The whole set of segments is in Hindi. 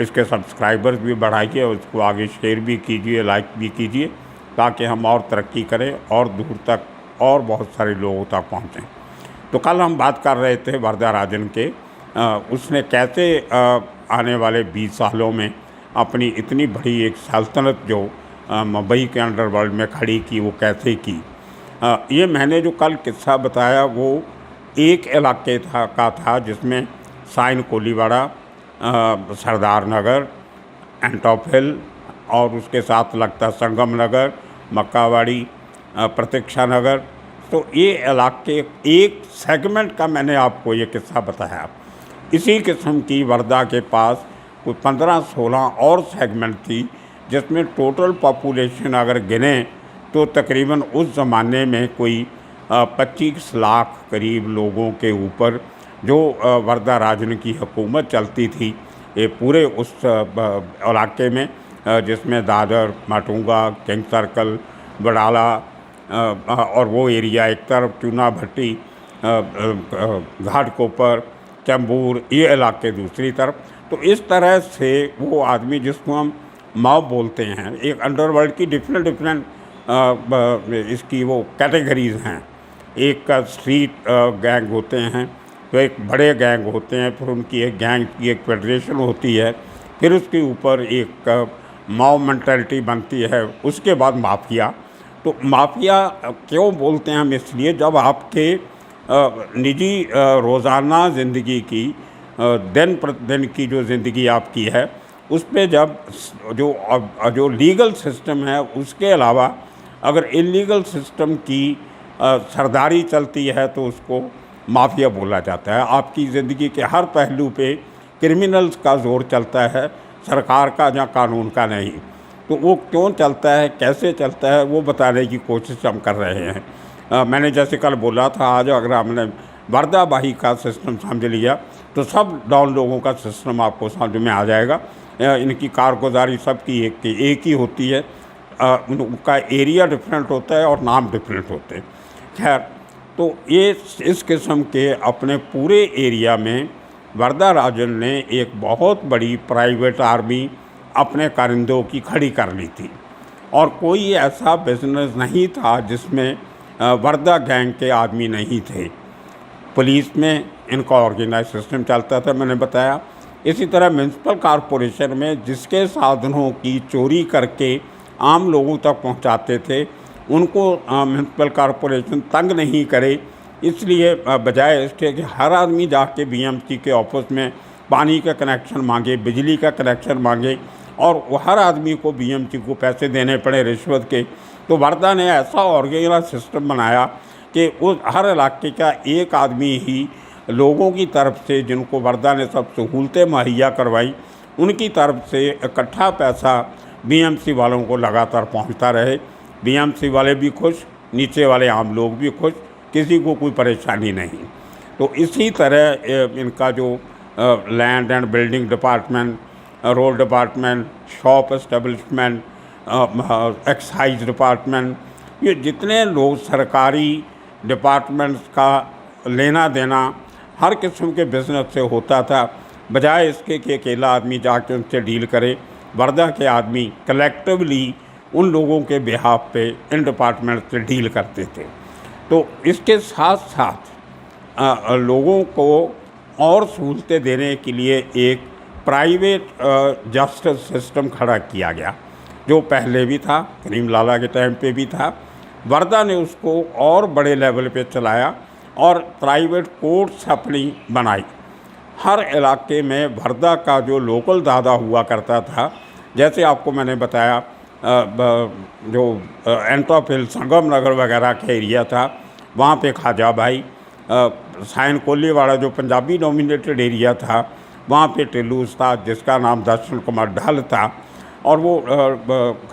इसके सब्सक्राइबर्स भी बढ़ाइए, उसको आगे शेयर भी कीजिए, लाइक भी कीजिए, ताकि हम और तरक्की करें और दूर तक और बहुत सारे लोगों तक पहुँचें। तो कल हम बात कर रहे थे वरदाराजन के, उसने कैसे आने वाले 20 सालों में अपनी इतनी बड़ी एक सल्तनत जो मुंबई के अंडरवर्ल्ड में खड़ी की, वो कैसे की। ये मैंने जो कल किस्सा बताया वो एक इलाके का था जिसमें साइन कोलीवाड़ा, सरदार नगर, एंटॉप हिल और उसके साथ लगता संगम नगर, मक्कावाड़ी, प्रतीक्षा नगर। तो ये इलाके एक सेगमेंट का मैंने आपको ये किस्सा बताया। इसी किस्म की वर्धा के पास कोई 15-16 और सेगमेंट थी, जिसमें टोटल पॉपुलेशन अगर गिने तो तकरीबन उस ज़माने में कोई 25 लाख करीब लोगों के ऊपर जो वरदाराजन की हुकूमत चलती थी ये पूरे उस इलाके में, जिसमें दादर, माटुंगा, किंग सर्कल, बड़ाला और वो एरिया एक तरफ, चूना भट्टी, घाटकोपर, चंबूर, ये इलाके दूसरी तरफ। तो इस तरह से वो आदमी जिसको हम मॉब बोलते हैं, एक अंडरवर्ल्ड की डिफरेंट इसकी वो कैटेगरीज़ हैं। एक का स्ट्रीट गैंग होते हैं, तो एक बड़े गैंग होते हैं, फिर उनकी एक गैंग की एक फेडरेशन होती है, फिर उसके ऊपर एक मॉब मेंटालिटी बनती है, उसके बाद माफिया। तो माफिया क्यों बोलते हैं हम? इसलिए जब आपके निजी रोज़ाना ज़िंदगी की दिन प्रतिदिन की जो ज़िंदगी आपकी है, उस पे जब जो लीगल सिस्टम है उसके अलावा अगर इलीगल सिस्टम की सरदारी चलती है तो उसको माफिया बोला जाता है। आपकी ज़िंदगी के हर पहलू पे क्रिमिनल्स का जोर चलता है, सरकार का या कानून का नहीं। तो वो क्यों चलता है, कैसे चलता है, वो बताने की कोशिश हम कर रहे हैं। मैंने जैसे कल बोला था, आज अगर हमने वर्दाबाही का सिस्टम समझ लिया तो सब डॉन लोगों का सिस्टम आपको समझ में आ जाएगा। इनकी कारगुजारी सबकी एक ही होती है, उनका एरिया डिफरेंट होता है और नाम डिफरेंट होते हैं। खैर, तो ये इस किस्म के अपने पूरे एरिया में वरदाराजन ने एक बहुत बड़ी प्राइवेट आर्मी अपने कारिंदों की खड़ी कर ली थी, और कोई ऐसा बिजनेस नहीं था जिसमें वर्दा गैंग के आदमी नहीं थे। पुलिस में इनका ऑर्गेनाइज सिस्टम चलता था, मैंने बताया। इसी तरह म्यूनसिपल कॉरपोरेशन में जिसके साधनों की चोरी करके आम लोगों तक पहुंचाते थे, उनको म्यूनसिपल कॉरपोरेशन तंग नहीं करे, इसलिए बजाय इसके कि हर आदमी जाके बीएमसी के ऑफिस में पानी का कनेक्शन मांगे, बिजली का कनेक्शन मांगे, और हर आदमी को बीएमसी को पैसे देने पड़े रिश्वत के, तो वर्धा ने ऐसा ऑर्गेनाइज सिस्टम बनाया कि उस हर इलाके का एक आदमी ही लोगों की तरफ से, जिनको वर्धा ने सब सहूलतें मुहैया करवाई, उनकी तरफ से इकट्ठा पैसा बीएमसी वालों को लगातार पहुंचता रहे। बीएमसी वाले भी खुश, नीचे वाले आम लोग भी खुश, किसी को कोई परेशानी नहीं। तो इसी तरह इनका जो land and building department, road department, shop establishment, excise department, ये जितने लोग सरकारी डिपार्टमेंट्स का लेना देना हर किस्म के बिज़नेस से होता था, बजाय इसके कि अकेला आदमी जाके उनसे डील करे, वर्धा के आदमी कलेक्टिवली उन लोगों के बिहाफ पे इन डिपार्टमेंट से डील करते थे। तो इसके साथ साथ लोगों को और सहूलतें देने के लिए एक प्राइवेट जस्टिस सिस्टम खड़ा किया गया, जो पहले भी था, करीम लाला के टाइम पे भी था। वर्धा ने उसको और बड़े लेवल पे चलाया और प्राइवेट कोर्ट्स अपनी बनाई। हर इलाके में वर्धा का जो लोकल दादा हुआ करता था, जैसे आपको मैंने बताया जो एंटॉप हिल, संगम नगर वगैरह का एरिया था, वहाँ पे ख्वाजा भाई, साइन कोलीवाड़ा जो पंजाबी डोमिनेटेड एरिया था, वहाँ पे टिल्लू उस्ताद जिसका नाम दर्शन कुमार ढाल था, और वो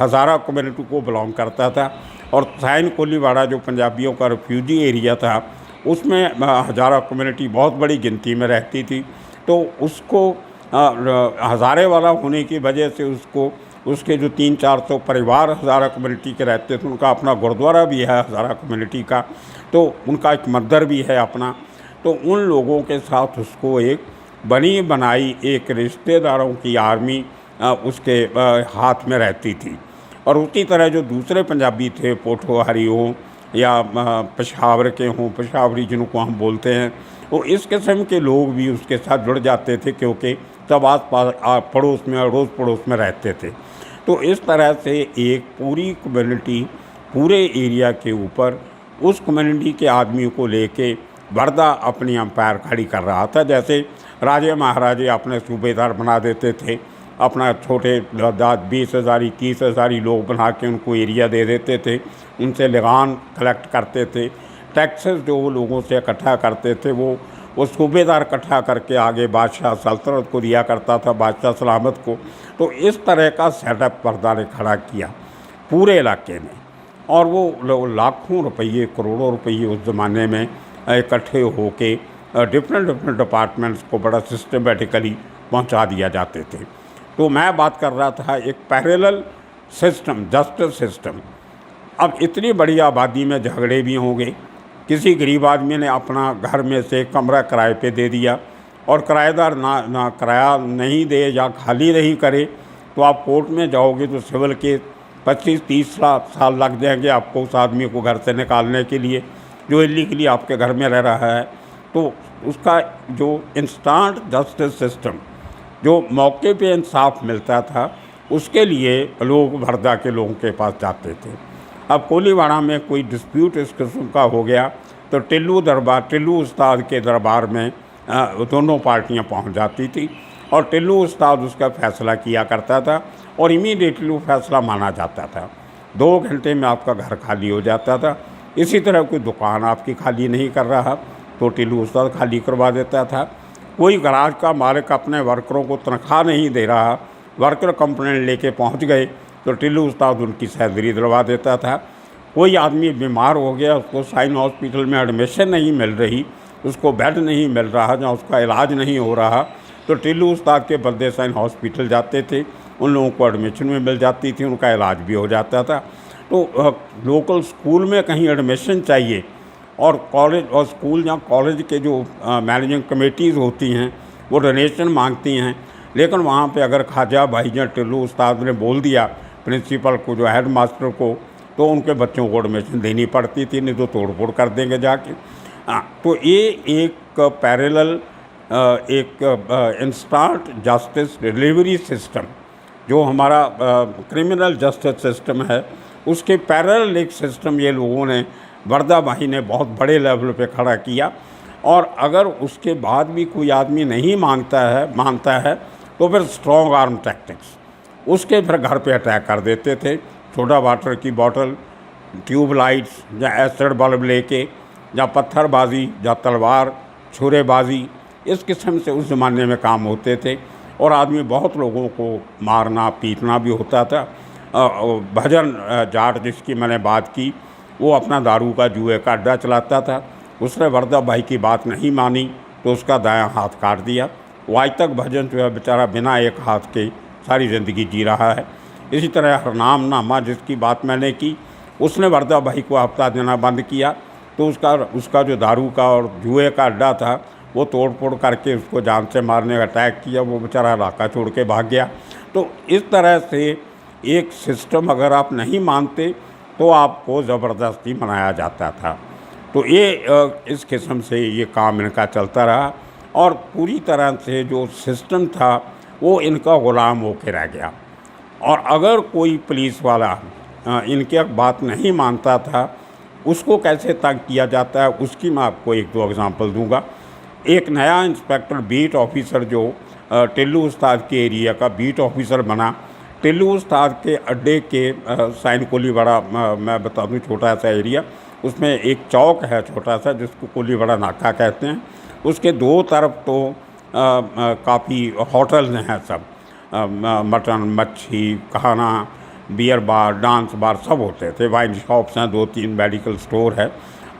हज़ारा कम्युनिटी को बिलोंग करता था। और साइन कोलीवाड़ा जो पंजाबियों का रिफ्यूजी एरिया था, उसमें हज़ारा कम्युनिटी बहुत बड़ी गिनती में रहती थी। तो उसको हज़ारे वाला होने की वजह से उसको उसके जो 300-400 परिवार हज़ारा कम्युनिटी के रहते थे, उनका अपना गुरुद्वारा भी है हज़ारा कम्युनिटी का, तो उनका एक मंदिर भी है अपना। तो उन लोगों के साथ उसको एक बनी बनाई एक रिश्तेदारों की आर्मी उसके हाथ में रहती थी। और उसी तरह जो दूसरे पंजाबी थे, पोठोहारी हों या पेशावर के हों, पेशावरी जिनको हम बोलते हैं, वो इस किस्म के लोग भी उसके साथ जुड़ जाते थे, क्योंकि सब आस पास पड़ोस में, अड़ोस पड़ोस में रहते थे। तो इस तरह से एक पूरी कम्युनिटी पूरे एरिया के ऊपर उस कम्युनिटी के आदमियों को लेके वर्दा अपनी अंपायर खड़ी कर रहा था। जैसे राजे महाराजे अपने सूबेदार बना देते थे, अपना छोटे 20,000 21,000 लोग बना के उनको एरिया दे देते थे, उनसे लगान कलेक्ट करते थे, टैक्सेस जो वो लोगों से इकट्ठा करते थे वो सूबेदार इकट्ठा करके आगे बादशाह सल्तनत को दिया करता था, बादशाह सलामत को। तो इस तरह का सेटअप वर्दा ने खड़ा किया पूरे इलाके में, और वो लाखों रुपये, करोड़ों रुपये उस ज़माने में इकट्ठे होके डिफरेंट डिपार्टमेंट्स को बड़ा सिस्टमेटिकली पहुंचा दिया जाते थे। तो मैं बात कर रहा था एक पैरेलल सिस्टम, जस्टिस सिस्टम। अब इतनी बड़ी आबादी में झगड़े भी होंगे, किसी गरीब आदमी ने अपना घर में से कमरा किराए पे दे दिया और किराएदार ना किराया नहीं दे या खाली नहीं करे, तो आप कोर्ट में जाओगे तो सिविल केस 25-30 साल लग जाएंगे आपको उस आदमी को घर से निकालने के लिए जो इल्लीगली आपके घर में रह रहा है। तो उसका जो इंस्टेंट जस्टिस सिस्टम, जो मौके पे इंसाफ मिलता था, उसके लिए लोग वर्दा के लोगों के पास जाते थे। अब कोलीवाड़ा में कोई डिस्प्यूट इस किस्म का हो गया तो टिल्लू उस्ताद के दरबार में दोनों पार्टियां पहुंच जाती थी और टिल्लू उस्ताद उसका फ़ैसला किया करता था और इमीडिएटली वो फैसला माना जाता था। 2 घंटे में आपका घर खाली हो जाता था। इसी तरह कोई दुकान आपकी खाली नहीं कर रहा तो टिल्लू उस्ताद खाली करवा देता था। कोई गराज का मालिक अपने वर्करों को तनख्वाह नहीं दे रहा, वर्कर कंप्लेंट लेके पहुंच गए तो टिल्लू उस्ताद उनकी सैलरी दिलवा देता था। कोई आदमी बीमार हो गया, उसको साइन हॉस्पिटल में एडमिशन नहीं मिल रही, उसको बेड नहीं मिल रहा, जहाँ उसका इलाज नहीं हो रहा, तो टिल्लू उस्ताद के बंदे साइन हॉस्पिटल जाते थे, उन लोगों को एडमिशन में मिल जाती थी, उनका इलाज भी हो जाता था। तो लोकल स्कूल में कहीं एडमिशन चाहिए और कॉलेज और स्कूल या कॉलेज के जो मैनेजिंग कमेटीज़ होती हैं वो डोनेशन मांगती हैं, लेकिन वहाँ पे अगर ख्वाजा भाईजान टिल्लू उस्ताद ने बोल दिया प्रिंसिपल को, जो हेड मास्टर को, तो उनके बच्चों को एडमिशन देनी पड़ती थी, नहीं तो तोड़ फोड़ कर देंगे जाके। तो ये एक पैरेलल एक इंस्टेंट जस्टिस डिलीवरी सिस्टम जो हमारा क्रिमिनल जस्टिस सिस्टम है, उसके पैरेलल एक सिस्टम ये लोगों ने, वर्दा भाई ने बहुत बड़े लेवल पे खड़ा किया। और अगर उसके बाद भी कोई आदमी नहीं मानता है तो फिर स्ट्रॉन्ग आर्म टैक्टिक्स, उसके फिर घर पे अटैक कर देते थे। छोटा वाटर की बोतल, ट्यूब लाइट्स या एसिड बल्ब लेके, या पत्थरबाजी या तलवार छुरेबाजी, इस किस्म से उस ज़माने में काम होते थे और आदमी बहुत लोगों को मारना पीटना भी होता था। भजन जाट जिसकी मैंने बात की, वो अपना दारू का जुए का अड्डा चलाता था। उसने वर्दा भाई की बात नहीं मानी तो उसका दायां हाथ काट दिया। वो आज तक भजन जो है बेचारा बिना एक हाथ के सारी ज़िंदगी जी रहा है। इसी तरह हरनाम नामा जिसकी बात मैंने की, उसने वर्दा भाई को हफ्ता देना बंद किया तो उसका जो दारू का और जुए का अड्डा था वो तोड़ फोड़ करके उसको जान से मारने का अटैक किया, वो बेचारा इलाका छोड़ के भाग गया। तो इस तरह से एक सिस्टम अगर आप नहीं मानते तो आपको ज़बरदस्ती बनाया जाता था। तो ये इस किस्म से ये काम इनका चलता रहा और पूरी तरह से जो सिस्टम था वो इनका ग़ुलाम होके रह गया। और अगर कोई पुलिस वाला इनकी बात नहीं मानता था, उसको कैसे तंग किया जाता है उसकी मैं आपको 1-2 एग्ज़ाम्पल दूंगा। एक नया इंस्पेक्टर बीट ऑफिसर जो टिल्लू उस्ताद के एरिया का बीट ऑफिसर बना, टिल्लू उस्ताद के अड्डे के साइन कोलीवाड़ा, मैं बता दूँ छोटा सा एरिया, उसमें एक चौक है छोटा सा जिसको कोलीवाड़ा नाका कहते हैं। उसके 2 तरफ तो काफ़ी होटल्स हैं, सब मटन मच्छी खाना, बियर बार, डांस बार सब होते थे, वाइन शॉप्स हैं, 2-3 मेडिकल स्टोर है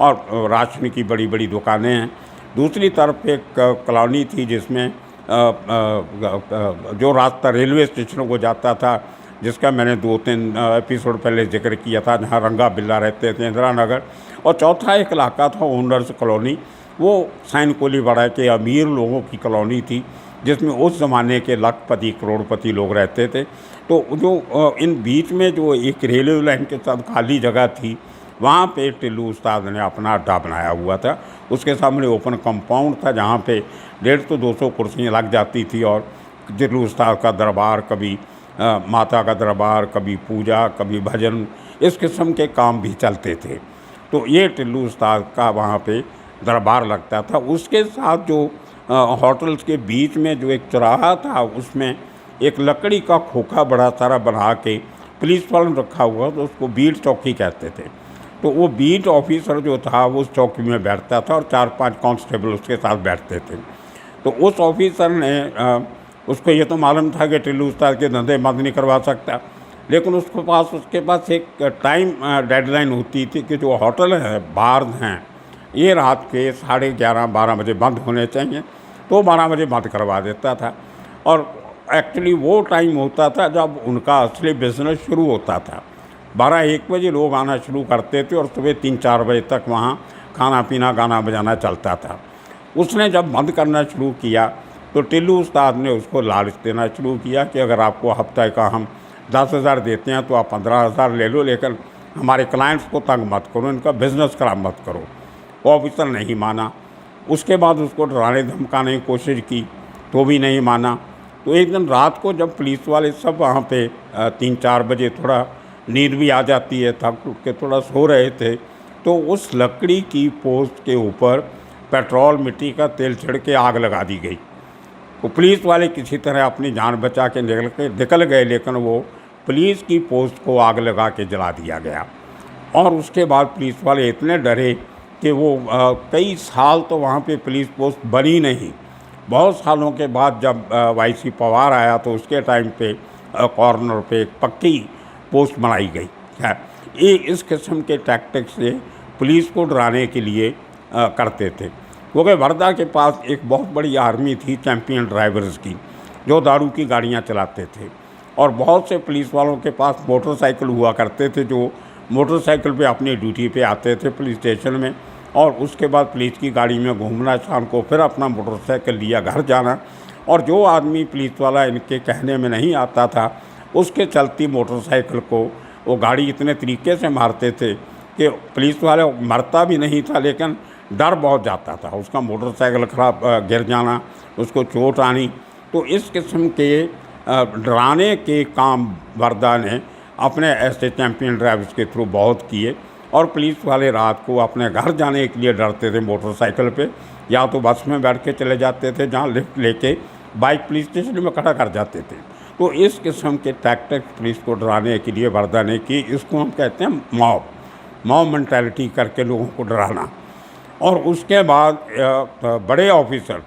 और राशन की बड़ी बड़ी दुकानें हैं। दूसरी तरफ एक कॉलोनी थी जिसमें जो रास्ता रेलवे स्टेशन को जाता था, जिसका मैंने 2-3 एपिसोड पहले जिक्र किया था, जहाँ रंगा बिल्ला रहते थे, इंदिरा नगर। और चौथा एक इलाका था ओनर्स कॉलोनी, वो सैन कोलीवाड़ा के अमीर लोगों की कॉलोनी थी, जिसमें उस ज़माने के लखपति करोड़पति लोग रहते थे। तो जो इन बीच में जो एक रेलवे लाइन के साथ खाली जगह थी, वहाँ पे टिल्लू उस्ताद ने अपना अड्डा बनाया हुआ था। उसके सामने ओपन कंपाउंड था, जहाँ पे 150-200 कुर्सियाँ लग जाती थी और टिल्लू उस्ताद का दरबार, कभी माता का दरबार, कभी पूजा, कभी भजन, इस किस्म के काम भी चलते थे। तो ये टिल्लू उस्ताद का वहाँ पे दरबार लगता था। उसके साथ जो होटल्स के बीच में जो एक चौराहा था, उसमें एक लकड़ी का खोखा बड़ा सारा बना के पुलिस वालों ने रखा हुआ, तो उसको बीट चौकी कहते थे। तो वो बीट ऑफिसर जो था वो उस चौकी में बैठता था और 4-5 कांस्टेबल उसके साथ बैठते थे। तो उस ऑफिसर ने उसको ये तो मालूम था कि टिल्लू उस्ताद के धंधे बंद नहीं करवा सकता, लेकिन उसके पास एक टाइम डेडलाइन होती थी कि जो होटल है, बार हैं, ये रात के 11:30-12 बजे बंद होने चाहिए। तो 12 बजे बंद करवा देता था। और एक्चुअली वो टाइम होता था जब उनका असली बिजनेस शुरू होता था। 12-1 बजे लोग आना शुरू करते थे और सुबह 3-4 बजे तक वहाँ खाना पीना, गाना बजाना चलता था। उसने जब बंद करना शुरू किया तो टिल्लू उस्ताद ने उसको लालच देना शुरू किया कि अगर आपको हफ्ते का हम 10,000 देते हैं तो आप 15,000 ले लो, लेकिन हमारे क्लाइंट्स को तंग मत करो, इनका बिज़नेस खराब मत करो। वो ऑफिसर नहीं माना। उसके बाद उसको डराने धमकाने की कोशिश की तो भी नहीं माना। तो एक दिन रात को जब पुलिस वाले सब वहाँ पे 3-4 बजे थोड़ा नींद भी आ जाती है, थक टूट के थोड़ा सो रहे थे, तो उस लकड़ी की पोस्ट के ऊपर पेट्रोल, मिट्टी का तेल छिड़ के आग लगा दी गई। तो पुलिस वाले किसी तरह अपनी जान बचा के निकल गए, लेकिन वो पुलिस की पोस्ट को आग लगा के जला दिया गया। और उसके बाद पुलिस वाले इतने डरे कि वो कई साल तो वहाँ पे पुलिस पोस्ट बनी नहीं। बहुत सालों के बाद जब वाईसी पवार आया तो उसके टाइम पे कॉर्नर पे एक पक्की पोस्ट बनाई गई है। ये इस किस्म के टैक्टिक्स से पुलिस को डराने के लिए करते थे। क्योंकि वर्धा के पास एक बहुत बड़ी आर्मी थी चैंपियन ड्राइवर्स की, जो दारू की गाड़ियाँ चलाते थे। और बहुत से पुलिस वालों के पास मोटरसाइकिल हुआ करते थे, जो मोटरसाइकिल पे अपनी ड्यूटी पे आते थे पुलिस स्टेशन में, और उसके बाद पुलिस की गाड़ी में घूमना, शाम को फिर अपना मोटरसाइकिल लिया घर जाना। और जो आदमी पुलिस वाला इनके कहने में नहीं आता था, उसके चलती मोटरसाइकिल को वो गाड़ी इतने तरीके से मारते थे कि पुलिस वाले मरता भी नहीं था, लेकिन डर बहुत जाता था उसका मोटरसाइकिल खराब गिर जाना, उसको चोट आनी। तो इस किस्म के डराने के काम वर्धा ने अपने ऐसे चैंपियन ड्राइवर्स के थ्रू बहुत किए। और पुलिस वाले रात को अपने घर जाने के लिए डरते थे मोटरसाइकिल पे, या तो बस में बैठ के चले जाते थे, जहाँ लिफ्ट लेके बाइक पुलिस स्टेशन में खड़ा कर जाते थे। तो इस किस्म के टैक्टिक्स पुलिस को डराने के लिए वर्धा ने की। इसको हम कहते हैं मॉब मेंटालिटी करके लोगों को डराना। और उसके बाद बड़े ऑफिसर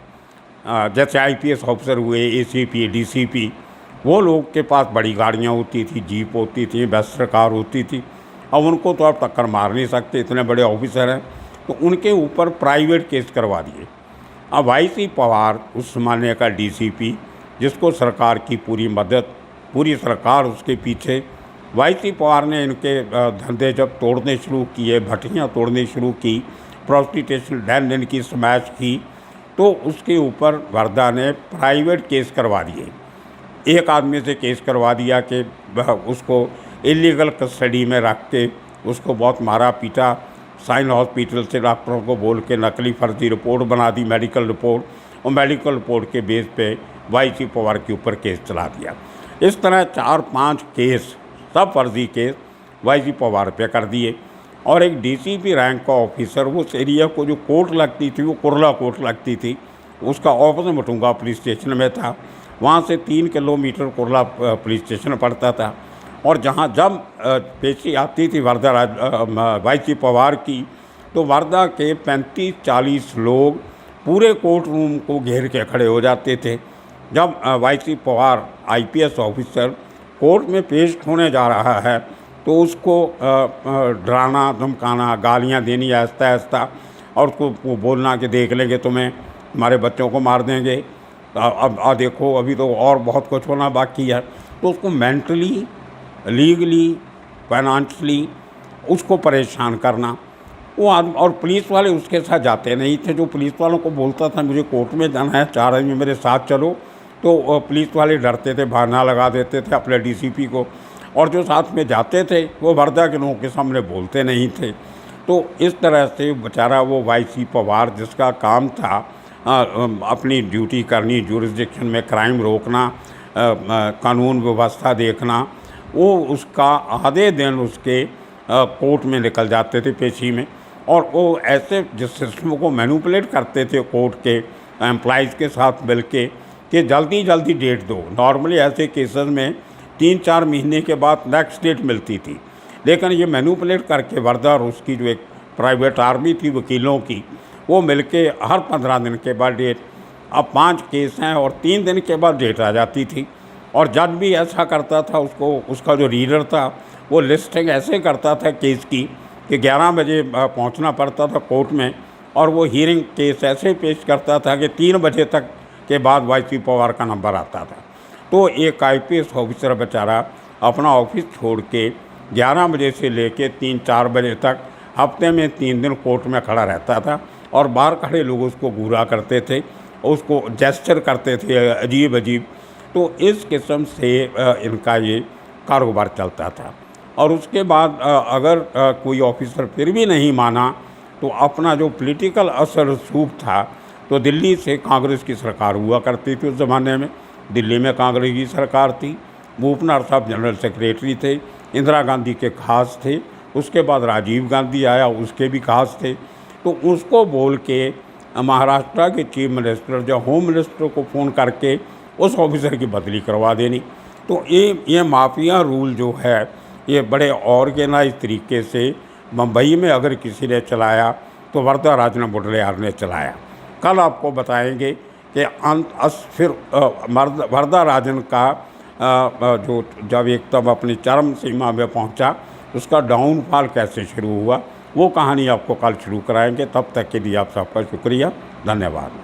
जैसे IPS ऑफिसर हुए, ACP, DCP, वो लोग के पास बड़ी गाड़ियाँ होती थी, जीप होती थी, बस कार होती थी। अब उनको तो आप टक्कर मार नहीं सकते, इतने बड़े ऑफिसर हैं। तो उनके ऊपर प्राइवेट केस करवा दिए। अब YC पवार उस ज़माने का DCP, जिसको सरकार की पूरी मदद, पूरी सरकार उसके पीछे, YC पवार ने इनके धंधे जब तोड़ने शुरू किए, भट्टियाँ तोड़नी शुरू की, प्रोस्टिट्यूशन डैन इनकी स्मैश की, तो उसके ऊपर वर्धा ने प्राइवेट केस करवा दिए। एक आदमी से केस करवा दिया कि उसको इलीगल कस्टडी में रख के उसको बहुत मारा पीटा, साइन हॉस्पिटल से डॉक्टरों को बोल के नकली फर्जी रिपोर्ट बना दी, मेडिकल रिपोर्ट, और मेडिकल रिपोर्ट के बेस पे YC पवार के ऊपर केस चला दिया। इस तरह 4-5 केस, सब फर्जी केस YC पवार पे कर दिए। और एक DCP रैंक का ऑफिसर, वो एरिया को जो कोर्ट लगती थी वो कुर्ला कोर्ट लगती थी, उसका ऑफिस मटुंगा पुलिस स्टेशन में था। वहाँ से 3 किलोमीटर कुर्ला पुलिस स्टेशन पड़ता था। और जहाँ जब पेशी आती थी वर्धा YC पवार की, तो वर्धा के 35-40 लोग पूरे कोर्ट रूम को घेर के खड़े हो जाते थे। जब YC Pawar IPS officer court में पेश होने जा रहा है, तो उसको डराना, धमकाना, गालियाँ देनी आहिस्ता आहिस्ता, और उसको बोलना कि देख लेंगे तुम्हें, हमारे बच्चों को मार देंगे, अब देखो अभी तो और बहुत कुछ होना बाकी है। तो उसको मेंटली, लीगली, फाइनेंशियली उसको परेशान करना। वो आदमी और पुलिस वाले उसके साथ जाते नहीं थे। जो पुलिस वालों को बोलता था मुझे कोर्ट में जाना है, 4 आदमी मेरे साथ चलो, तो पुलिस वाले डरते थे, बहाना लगा देते थे अपने डीसीपी को, और जो साथ में जाते थे वो वर्दा के लोगों के सामने बोलते नहीं थे। तो इस तरह से बेचारा वो वाई.सी. पवार, जिसका काम था अपनी ड्यूटी करनी, जुरिस्डिक्शन में क्राइम रोकना, कानून व्यवस्था देखना, वो उसका आधे दिन उसके कोर्ट में निकल जाते थे पेशी में, और वो ऐसे जिस सिस्टम को मैनिपुलेट करते थे कोर्ट के एम्प्लॉइज़ के साथ मिल के कि जल्दी जल्दी डेट दो। नॉर्मली ऐसे केसेस में 3-4 महीने के बाद नेक्स्ट डेट मिलती थी, लेकिन ये मैनिपुलेट करके वर्दा और उसकी जो एक प्राइवेट आर्मी थी वकीलों की, वो मिलके हर 15 दिन के बाद डेट, अब 5 केस हैं और 3 दिन के बाद डेट आ जाती थी। और जज भी ऐसा करता था, उसका जो रीडर था वो लिस्टिंग ऐसे करता था केस की कि 11 बजे पहुंचना पड़ता था कोर्ट में, और वो हियरिंग केस ऐसे पेश करता था कि 3 बजे तक के बाद वाई.सी. पवार का नंबर आता था। तो एक IPS ऑफिसर बेचारा अपना ऑफिस छोड़ के 11 बजे से लेके 3-4 बजे तक हफ्ते में 3 दिन कोर्ट में खड़ा रहता था, और बाहर खड़े लोग उसको घूरा करते थे, उसको जेस्चर करते थे अजीब अजीब। तो इस किस्म से इनका ये कारोबार चलता था। और उसके बाद अगर कोई ऑफिसर फिर भी नहीं माना, तो अपना जो पॉलिटिकल असर रसूख था, तो दिल्ली से कांग्रेस की सरकार हुआ करती थी उस ज़माने में। दिल्ली में कांग्रेस की सरकार थी, मूपनार साहब जनरल सेक्रेटरी थे, इंदिरा गांधी के खास थे, उसके बाद राजीव गांधी आया, उसके भी खास थे। तो उसको बोल के महाराष्ट्र के चीफ मिनिस्टर या होम मिनिस्टर को फ़ोन करके उस ऑफिसर की बदली करवा देनी। तो ये माफिया रूल जो है, ये बड़े ऑर्गेनाइज तरीके से मुंबई में अगर किसी ने चलाया तो वर्दा राजन मुडलियार ने चलाया। कल आपको बताएंगे कि फिर वर्दा राजन का जो जब एक तब अपनी चरम सीमा में पहुंचा, उसका डाउनफॉल कैसे शुरू हुआ, वो कहानी आपको कल शुरू कराएंगे। तब तक के लिए आप सबका शुक्रिया, धन्यवाद।